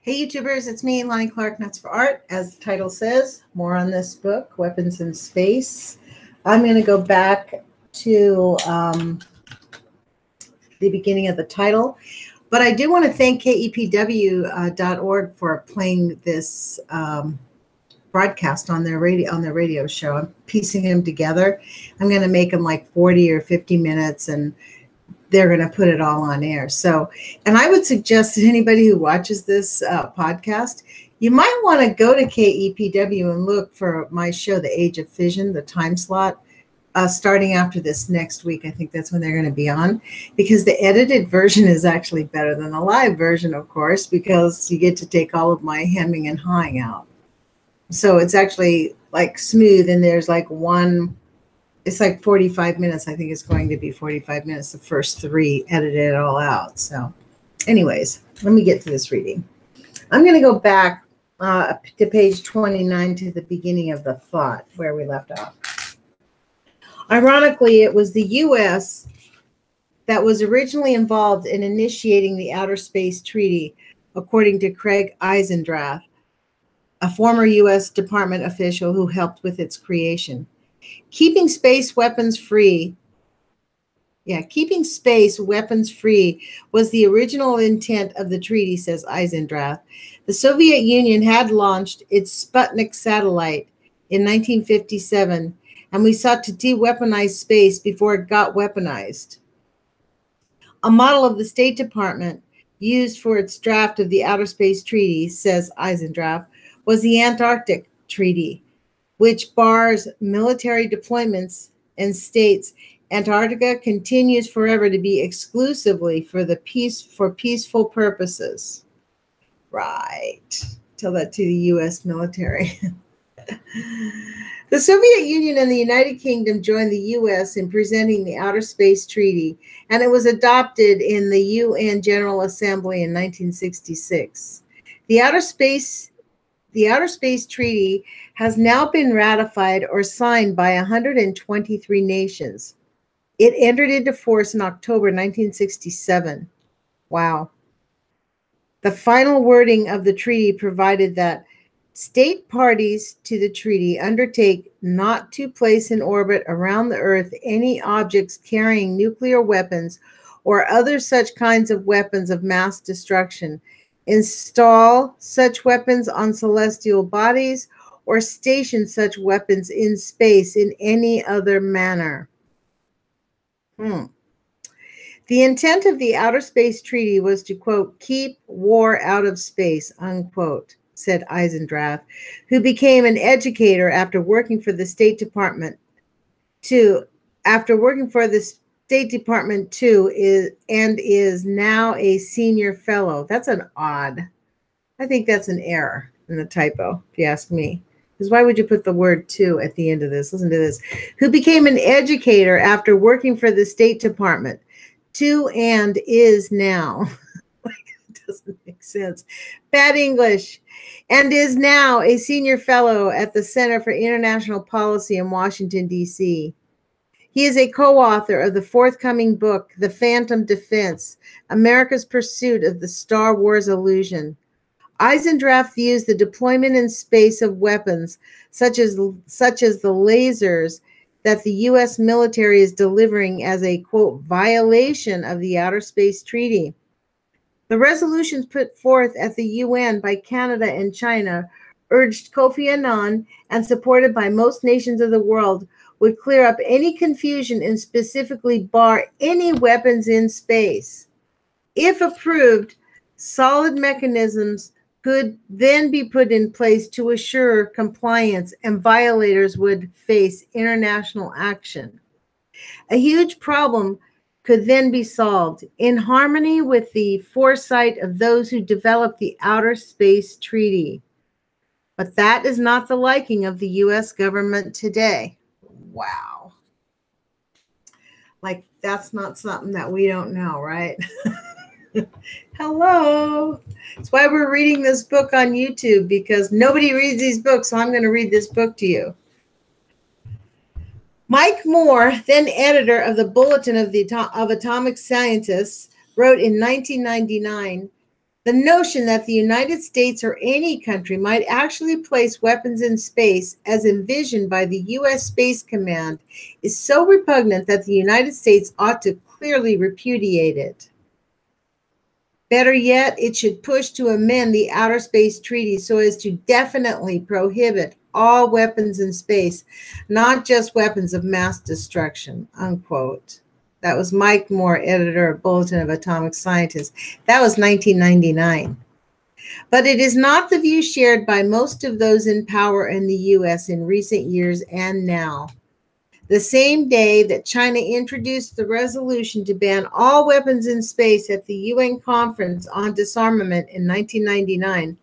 Hey YouTubers, it's me, Lonnie Clark, Nuts for Art. As the title says, more on this book, Weapons in Space. I'm going to go back to the beginning of the title, but I do want to thank KEPW.org for playing this broadcast on their radio show. I'm piecing them together. I'm going to make them like 40 or 50 minutes, and they're going to put it all on air. So, and I would suggest that anybody who watches this podcast, you might want to go to KEPW and look for my show, The Age of Fission, the time slot, starting after this next week. I think that's when they're going to be on, because the edited version is actually better than the live version, of course, because you get to take all of my hemming and hawing out. So it's actually like smooth, and there's like it's like 45 minutes. I think it's going to be 45 minutes. The first three, edited it all out. So anyways, let me get to this reading. I'm going to go back to page 29 to the beginning of the thought where we left off. Ironically, it was the U.S. that was originally involved in initiating the Outer Space Treaty, according to Craig Eisendrath, a former U.S. Department official who helped with its creation. Keeping space weapons free was the original intent of the treaty, says Eisendrath. The Soviet Union had launched its Sputnik satellite in 1957, and we sought to de-weaponize space before it got weaponized. A model of the State Department used for its draft of the Outer Space Treaty, says Eisendrath, was the Antarctic Treaty, which bars military deployments and states Antarctica continues forever to be exclusively for peaceful purposes. Right. Tell that to the U.S. military. The Soviet Union and the United Kingdom joined the U.S. in presenting the Outer Space Treaty, and it was adopted in the UN General Assembly in 1966. The Outer Space Treaty has now been ratified or signed by 123 nations. It entered into force in October 1967. Wow. The final wording of the treaty provided that state parties to the treaty undertake not to place in orbit around the Earth any objects carrying nuclear weapons or other such kinds of weapons of mass destruction, install such weapons on celestial bodies, or station such weapons in space in any other manner. The intent of the Outer Space Treaty was to, quote, keep war out of space, unquote, said Eisendrath, who became an educator after working for the State Department is now a senior fellow. That's I think that's an error in the typo, if you ask me. Because why would you put the word to at the end of this? Listen to this. Who became an educator after working for the State Department. To and is now. Like, it doesn't make sense. Bad English. And is now a senior fellow at the Center for International Policy in Washington, D.C. He is a co-author of the forthcoming book, The Phantom Defense, America's Pursuit of the Star Wars Illusion. Eisendrath views the deployment in space of weapons, such as the lasers that the U.S. military is delivering, as a, quote, violation of the Outer Space Treaty. The resolutions put forth at the UN by Canada and China, urged Kofi Annan and supported by most nations of the world, would clear up any confusion and specifically bar any weapons in space. If approved, solid mechanisms could then be put in place to assure compliance, and violators would face international action. A huge problem could then be solved in harmony with the foresight of those who developed the Outer Space Treaty. But that is not the liking of the U.S. government today. Wow. Like, that's not something that we don't know, right? Hello. That's why we're reading this book on YouTube, because nobody reads these books, so I'm going to read this book to you. Mike Moore, then editor of the Bulletin of Atomic Scientists, wrote in 1999, The notion that the United States or any country might actually place weapons in space as envisioned by the U.S. Space Command is so repugnant that the United States ought to clearly repudiate it. Better yet, it should push to amend the Outer Space Treaty so as to definitely prohibit all weapons in space, not just weapons of mass destruction, unquote. That was Mike Moore, editor of Bulletin of Atomic Scientists. That was 1999. But it is not the view shared by most of those in power in the U.S. in recent years and now. The same day that China introduced the resolution to ban all weapons in space at the UN Conference on Disarmament in 1999,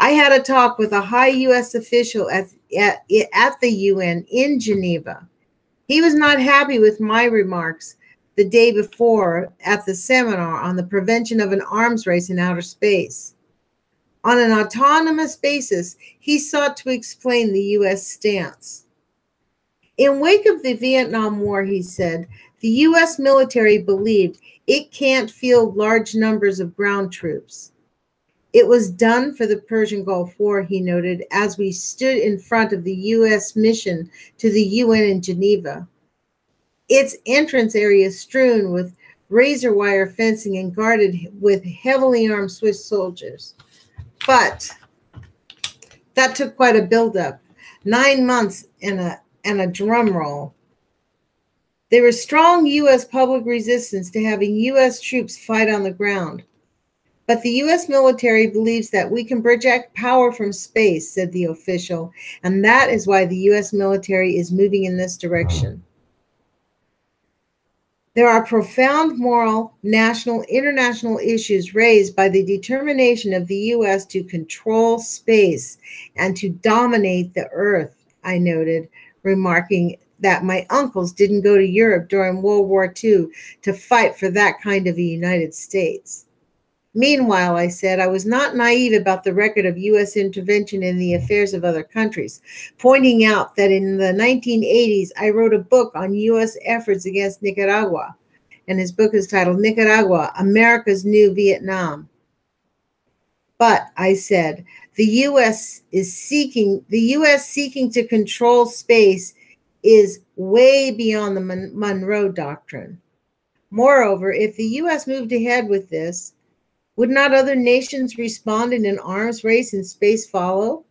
I had a talk with a high U.S. official at the UN in Geneva. He was not happy with my remarks the day before at the seminar on the prevention of an arms race in outer space. On an autonomous basis, he sought to explain the U.S. stance. In wake of the Vietnam War, he said, the U.S. military believed it can't field large numbers of ground troops. It was done for the Persian Gulf War, he noted, as we stood in front of the U.S. mission to the UN in Geneva. Its entrance area strewn with razor wire fencing and guarded with heavily armed Swiss soldiers. But that took quite a buildup, 9 months and a drum roll. There was strong U.S. public resistance to having U.S. troops fight on the ground. But the U.S. military believes that we can project power from space, said the official, and that is why the U.S. military is moving in this direction. There are profound moral, national, international issues raised by the determination of the U.S. to control space and to dominate the Earth, I noted, remarking that my uncles didn't go to Europe during World War II to fight for that kind of a United States. Meanwhile, I said, I was not naive about the record of U.S. intervention in the affairs of other countries, pointing out that in the 1980s, I wrote a book on U.S. efforts against Nicaragua, and his book is titled Nicaragua, America's New Vietnam. But, I said, the U.S. seeking to control space is way beyond the Monroe Doctrine. Moreover, if the U.S. moved ahead with this, would not other nations respond in an arms race and space follow?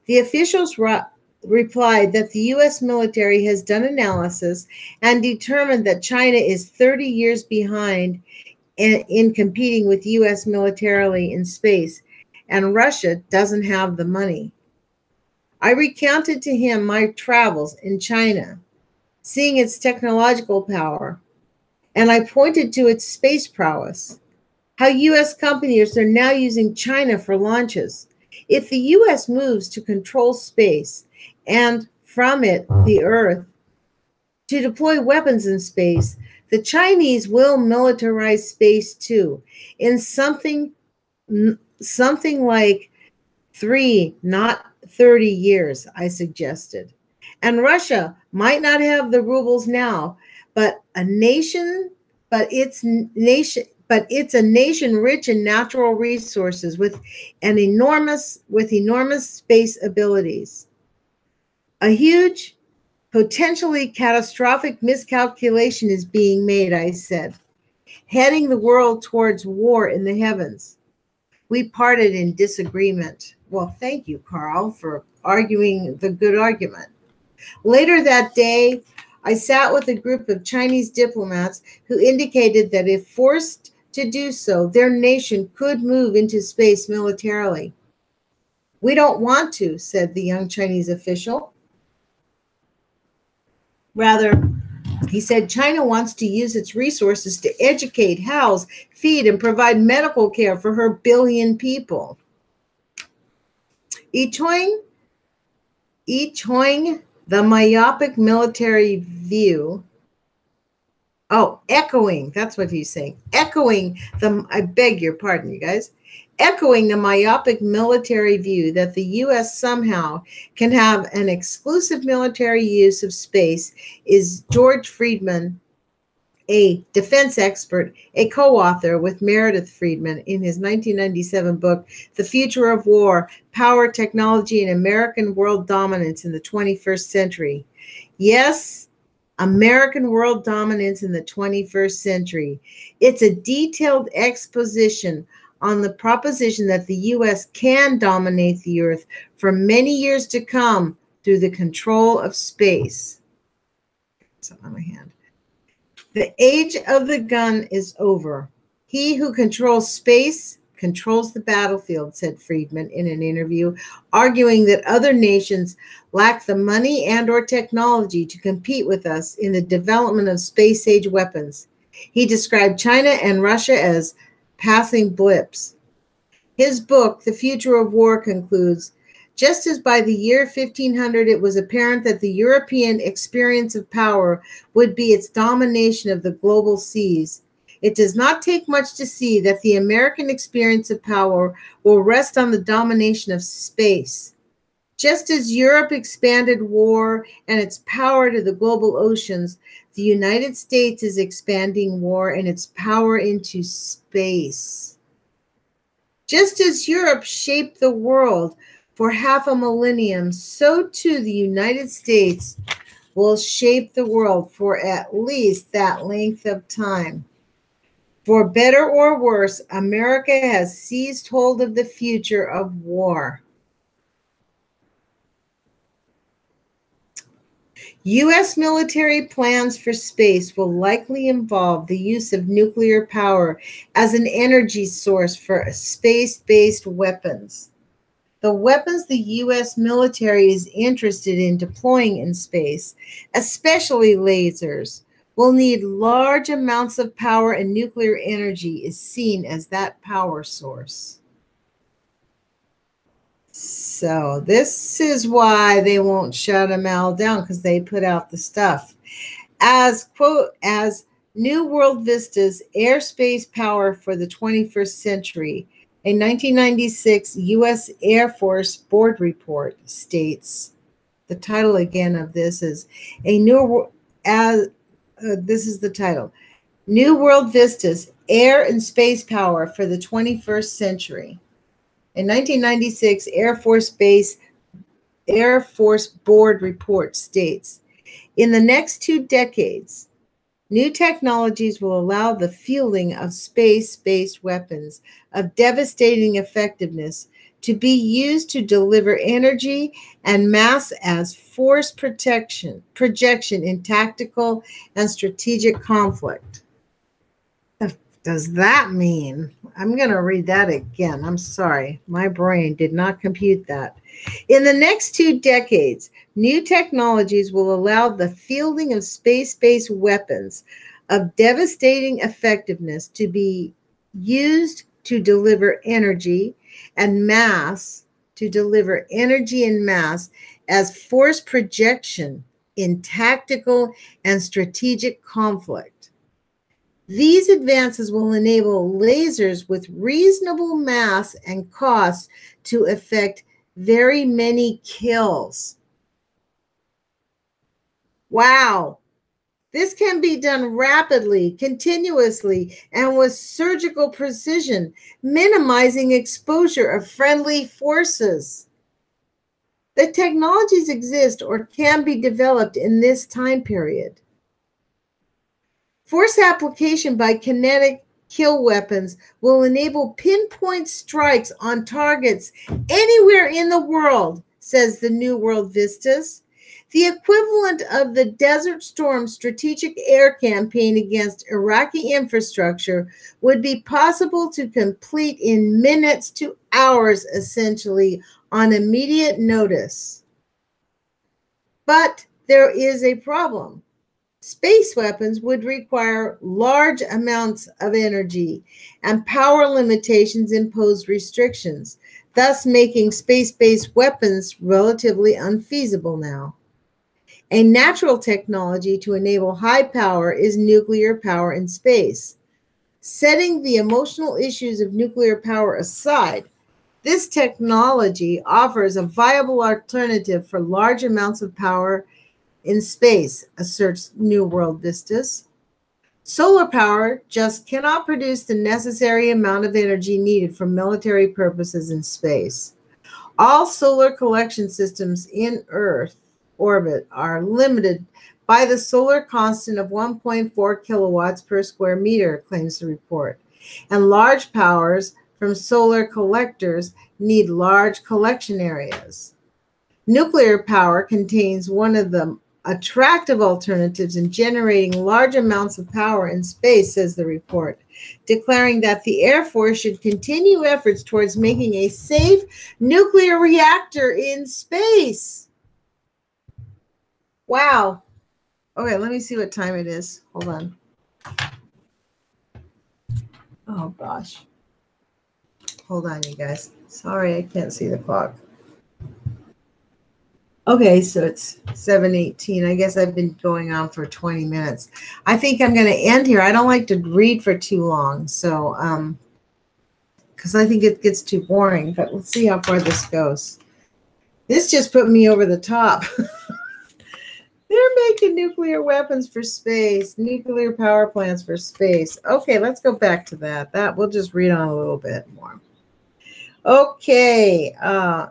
The officials replied that the U.S. military has done analysis and determined that China is 30 years behind in competing with U.S. militarily in space, and Russia doesn't have the money. I recounted to him my travels in China, seeing its technological power, and I pointed to its space prowess. How U.S. companies are now using China for launches. If the U.S. moves to control space and from it the Earth to deploy weapons in space, the Chinese will militarize space too, in something like 3, not 30 years, I suggested. And Russia might not have the rubles now, but it's a nation rich in natural resources with enormous space abilities. A huge, potentially catastrophic miscalculation is being made, I said, heading the world towards war in the heavens. We parted in disagreement. Well, thank you, Karl, for arguing the good argument. Later that day, I sat with a group of Chinese diplomats who indicated that if forced to do so, their nation could move into space militarily. We don't want to, said the young Chinese official. Rather, he said China wants to use its resources to educate, house, feed, and provide medical care for her billion people. Echoing the myopic military view, echoing, that's what he's saying. I beg your pardon, you guys. Echoing the myopic military view that the U.S. somehow can have an exclusive military use of space is George Friedman, a defense expert, a co-author with Meredith Friedman in his 1997 book, The Future of War, Power, Technology, and American World Dominance in the 21st Century. Yes, American world dominance in the 21st century. It's a detailed exposition on the proposition that the U.S. can dominate the earth for many years to come through the control of space. Something on my hand. The age of the gun is over. He who controls space controls the battlefield, said Friedman in an interview, arguing that other nations lack the money and or technology to compete with us in the development of space-age weapons. He described China and Russia as passing blips. His book, The Future of War, concludes, just as by the year 1500 it was apparent that the European experience of power would be its domination of the global seas, it does not take much to see that the American experience of power will rest on the domination of space. Just as Europe expanded war and its power to the global oceans, the United States is expanding war and its power into space. Just as Europe shaped the world for half a millennium, so too the United States will shape the world for at least that length of time. For better or worse, America has seized hold of the future of war. U.S. military plans for space will likely involve the use of nuclear power as an energy source for space-based weapons. The weapons the U.S. military is interested in deploying in space, especially lasers, will need large amounts of power, and nuclear energy is seen as that power source. So this is why they won't shut them all down, because they put out the stuff. As, quote, as New World Vista's Airspace Power for the 21st Century, a 1996 U.S. Air Force board report states, the title again of this is this is the title, New World Vista's Air and Space Power for the 21st Century. A 1996 Air Force Board report states, in the next 2 decades, new technologies will allow the fielding of space-based weapons of devastating effectiveness to be used to deliver energy and mass as force projection in tactical and strategic conflict. What does that mean? I'm going to read that again. I'm sorry. My brain did not compute that. In the next 2 decades, new technologies will allow the fielding of space-based weapons of devastating effectiveness to be used to deliver energy and mass, as force projection in tactical and strategic conflict. These advances will enable lasers with reasonable mass and cost to effect very many kills. Wow. This can be done rapidly, continuously, and with surgical precision, minimizing exposure of friendly forces. The technologies exist or can be developed in this time period. Force application by kinetic kill weapons will enable pinpoint strikes on targets anywhere in the world, says the New World Vistas. The equivalent of the Desert Storm strategic air campaign against Iraqi infrastructure would be possible to complete in minutes to hours, essentially, on immediate notice. But there is a problem. Space weapons would require large amounts of energy, and power limitations impose restrictions, thus making space-based weapons relatively unfeasible now. A natural technology to enable high power is nuclear power in space. Setting the emotional issues of nuclear power aside, this technology offers a viable alternative for large amounts of power in space, asserts New World Vistas. Solar power just cannot produce the necessary amount of energy needed for military purposes in space. All solar collection systems in Earth orbit are limited by the solar constant of 1.4 kilowatts per square meter, claims the report. And large powers from solar collectors need large collection areas. Nuclear power contains one of the attractive alternatives in generating large amounts of power in space, says the report, declaring that the Air Force should continue efforts towards making a safe nuclear reactor in space. Wow. Okay, let me see what time it is. Hold on. Oh, gosh. Hold on, you guys. Sorry, I can't see the clock. Okay, so it's 7:18. I guess I've been going on for 20 minutes. I think I'm going to end here. I don't like to read for too long, so because I think it gets too boring. But let's see how far this goes. This just put me over the top. They're making nuclear weapons for space, nuclear power plants for space. Okay, let's go back to that. We'll just read on a little bit more. Okay,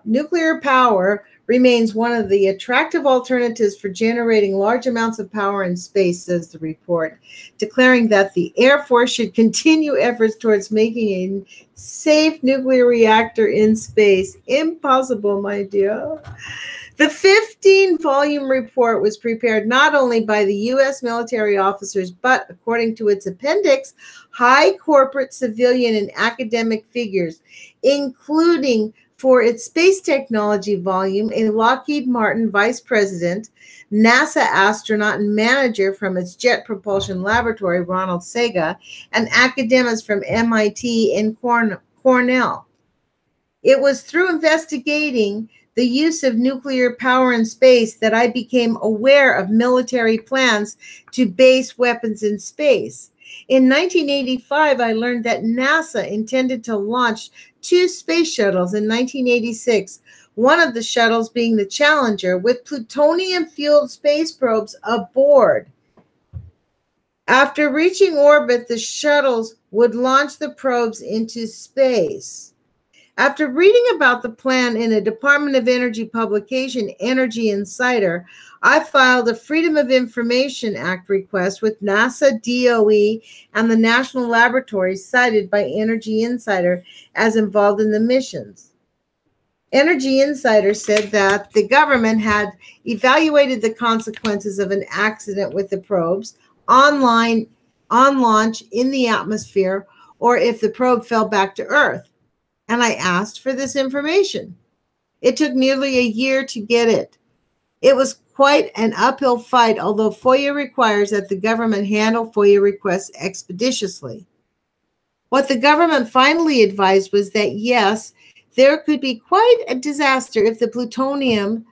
nuclear power remains one of the attractive alternatives for generating large amounts of power in space, says the report, declaring that the Air Force should continue efforts towards making a safe nuclear reactor in space. Impossible, my dear. The 15-volume report was prepared not only by the U.S. military officers, but, according to its appendix, high corporate, civilian, and academic figures, including, for its space technology volume, a Lockheed Martin vice president, NASA astronaut and manager from its Jet Propulsion Laboratory, Ronald Sega, and academics from MIT and Cornell. It was through investigating the use of nuclear power in space that I became aware of military plans to base weapons in space. In 1985, I learned that NASA intended to launch 2 space shuttles in 1986, one of the shuttles being the Challenger, with plutonium-fueled space probes aboard. After reaching orbit, the shuttles would launch the probes into space. After reading about the plan in a Department of Energy publication, Energy Insider, I filed a Freedom of Information Act request with NASA, DOE, and the national laboratories cited by Energy Insider as involved in the missions. Energy Insider said that the government had evaluated the consequences of an accident with the probes on launch, in the atmosphere, or if the probe fell back to Earth. And I asked for this information. It took nearly a year to get it. It was quite an uphill fight, although FOIA requires that the government handle FOIA requests expeditiously. What the government finally advised was that, yes, there could be quite a disaster if the plutonium,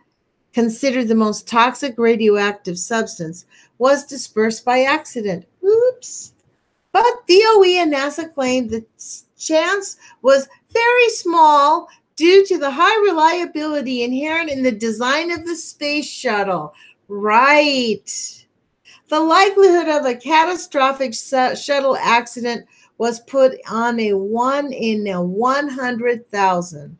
considered the most toxic radioactive substance, was dispersed by accident. Oops. But DOE and NASA claimed the chance was very small due to the high reliability inherent in the design of the space shuttle. Right. The likelihood of a catastrophic shuttle accident was put on a 1 in 100,000.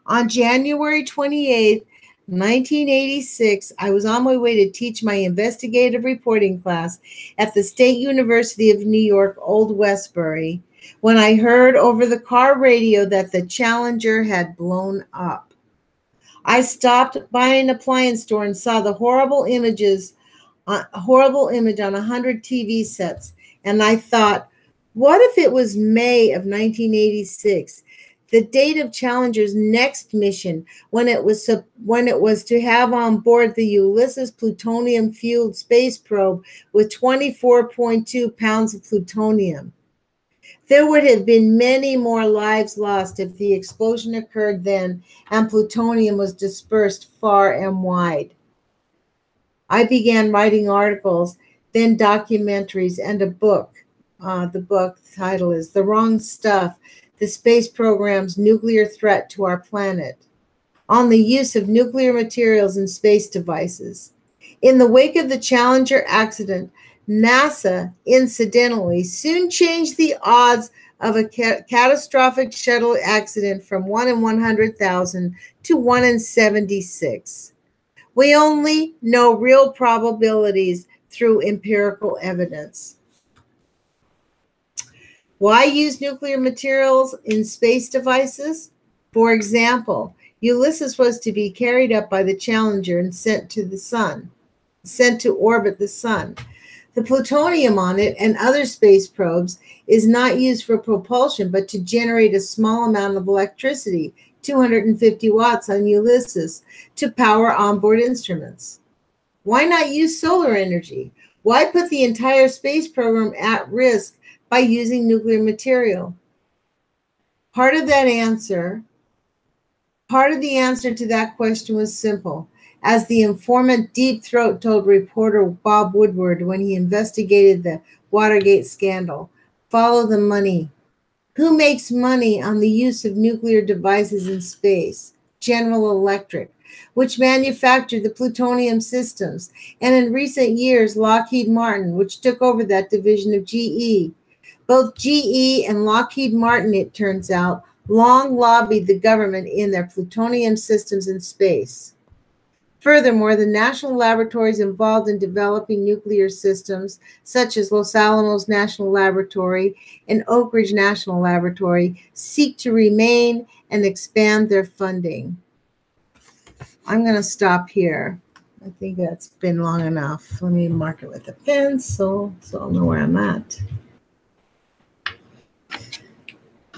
On January 28th, 1986, I was on my way to teach my investigative reporting class at the State University of New York, Old Westbury, when I heard over the car radio that the Challenger had blown up. I stopped by an appliance store and saw the horrible image on 100 TV sets, and I thought, what if it was May of 1986? The date of Challenger's next mission, when it was to have on board the Ulysses plutonium-fueled space probe with 24.2 pounds of plutonium. There would have been many more lives lost if the explosion occurred then and plutonium was dispersed far and wide. I began writing articles, then documentaries, and a book. The book title is The Wrong Stuff: The Space Program's Nuclear Threat to Our Planet, on the use of nuclear materials in space devices. In the wake of the Challenger accident, NASA, incidentally, soon changed the odds of a catastrophic shuttle accident from 1 in 100,000 to 1 in 76. We only know real probabilities through empirical evidence. Why use nuclear materials in space devices? For example, Ulysses was to be carried up by the Challenger and sent to orbit the sun. The plutonium on it and other space probes is not used for propulsion, but to generate a small amount of electricity, 250 watts on Ulysses, to power onboard instruments. Why not use solar energy? Why put the entire space program at risk by using nuclear material? Part of the answer to that question was simple. As the informant Deep Throat told reporter Bob Woodward when he investigated the Watergate scandal, follow the money. Who makes money on the use of nuclear devices in space? General Electric, which manufactured the plutonium systems, and in recent years, Lockheed Martin, which took over that division of GE. Both GE and Lockheed Martin, it turns out, long lobbied the government in their plutonium systems in space. Furthermore, the national laboratories involved in developing nuclear systems, such as Los Alamos National Laboratory and Oak Ridge National Laboratory, seek to remain and expand their funding. I'm going to stop here. I think that's been long enough. Let me mark it with a pencil so I'll know where I'm at.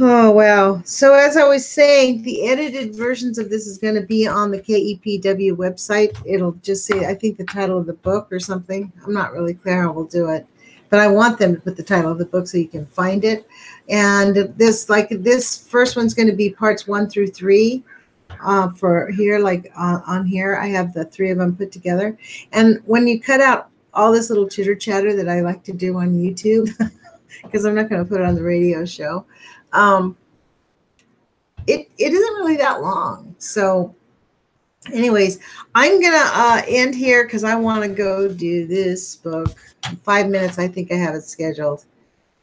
Oh, wow. So as I was saying, the edited versions of this is going to be on the KEPW website. It'll just say, I think, the title of the book or something. I'm not really clear how we'll do it, but I want them to put the title of the book so you can find it. And this first one's going to be parts 1 through 3 for here, on here. I have the 3 of them put together. And when you cut out all this little chitter chatter that I like to do on YouTube, because I'm not going to put it on the radio show, it isn't really that long. So anyways, I'm going to end here because I want to go do this book. In 5 minutes, I think I have it scheduled,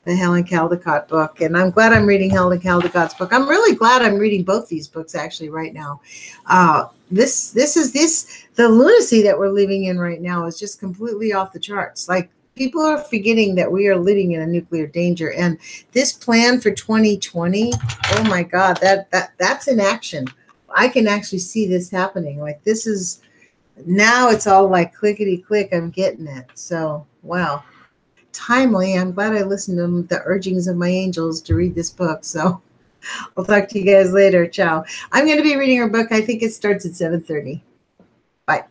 the Helen Caldecott book. And I'm glad I'm reading Helen Caldecott's book. I'm really glad I'm reading both these books actually right now. The lunacy that we're living in right now is just completely off the charts. Like, people are forgetting that we are living in a nuclear danger. And this plan for 2020, oh my God, that's in action. I can actually see this happening. Like, this is, now it's all like clickety click, I'm getting it. So, wow. Timely. I'm glad I listened to the urgings of my angels to read this book. So I'll talk to you guys later. Ciao. I'm going to be reading her book. I think it starts at 7:30. Bye.